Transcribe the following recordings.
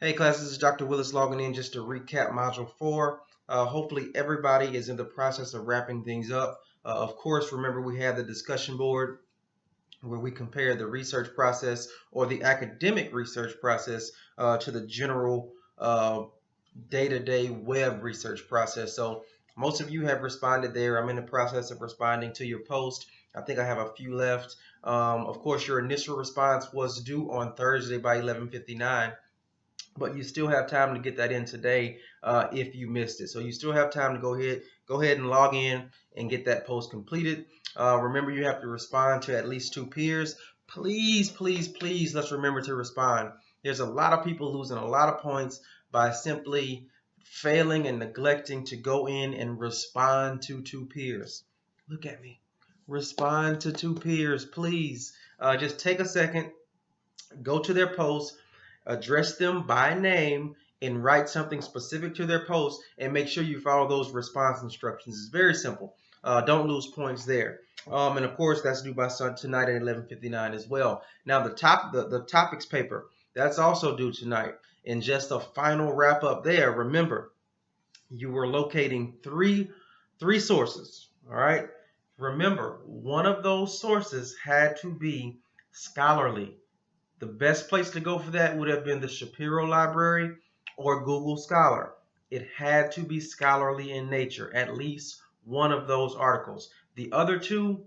Hey class, this is Dr. Willis logging in just to recap Module 4. Hopefully everybody is in the process of wrapping things up. Of course, remember we have the discussion board where we compare the research process or the academic research process to the general day-to-day web research process. So most of you have responded there. I'm in the process of responding to your post. I think I have a few left. Of course, your initial response was due on Thursday by 11:59. But you still have time to get that in today if you missed it. So you still have time to go ahead and log in and get that post completed. Remember, you have to respond to at least 2 peers. Please, please, please, let's remember to respond. There's a lot of people losing a lot of points by simply failing and neglecting to go in and respond to 2 peers. Look at me. Respond to 2 peers, please. Just take a second, go to their post, address them by name, and write something specific to their post, and make sure you follow those response instructions. It's very simple. Don't lose points there. And of course, that's due by tonight at 11:59 as well. Now, the topics paper, that's also due tonight. And just a final wrap up there. Remember, you were locating three sources. All right. Remember, one of those sources had to be scholarly. The best place to go for that would have been the Shapiro Library or Google Scholar. It had to be scholarly in nature, at least one of those articles. The other two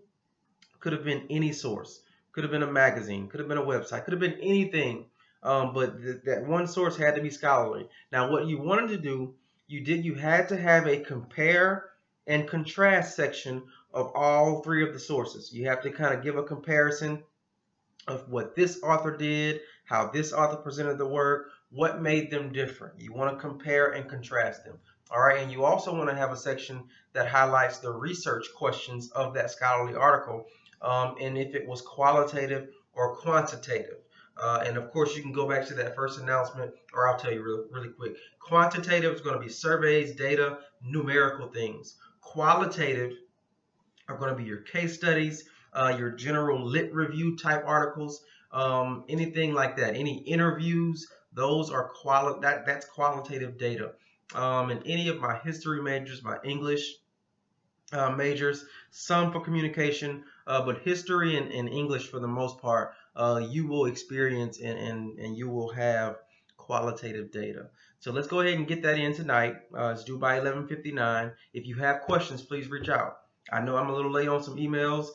could have been any source, could have been a magazine, could have been a website, could have been anything. But that one source had to be scholarly. Now, what you wanted to do, you had to have a compare and contrast section of all 3 of the sources. You have to kind of give a comparison of what this author did, how this author presented the work, what made them different. You want to compare and contrast them. All right, and you also want to have a section that highlights the research questions of that scholarly article, and if it was qualitative or quantitative. And of course, you can go back to that first announcement, or I'll tell you really quick. Quantitative is going to be surveys, data, numerical things. Qualitative are going to be your case studies, your general lit review type articles, anything like that. Any interviews, those are that's qualitative data. And any of my history majors, my English majors, some for communication, but history and English for the most part, you will experience and you will have qualitative data. So let's go ahead and get that in tonight. It's due by 11:59. If you have questions, please reach out. I know I'm a little late on some emails.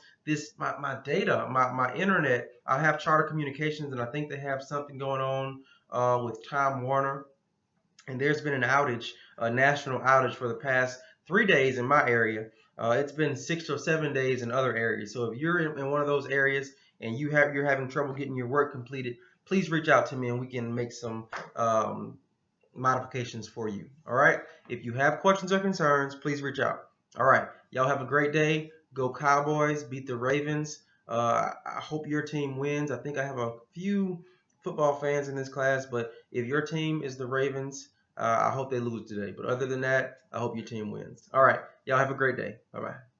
My data, my internet, I have Charter Communications, and I think they have something going on with Time Warner. And there's been an outage, a national outage for the past 3 days in my area. It's been 6 or 7 days in other areas. So if you're in one of those areas and you're having trouble getting your work completed, please reach out to me and we can make some modifications for you. All right. If you have questions or concerns, please reach out. All right. Y'all have a great day. Go Cowboys. Beat the Ravens. I hope your team wins. I think I have a few football fans in this class, but if your team is the Ravens, I hope they lose today. But other than that, I hope your team wins. All right. Y'all have a great day. Bye-bye.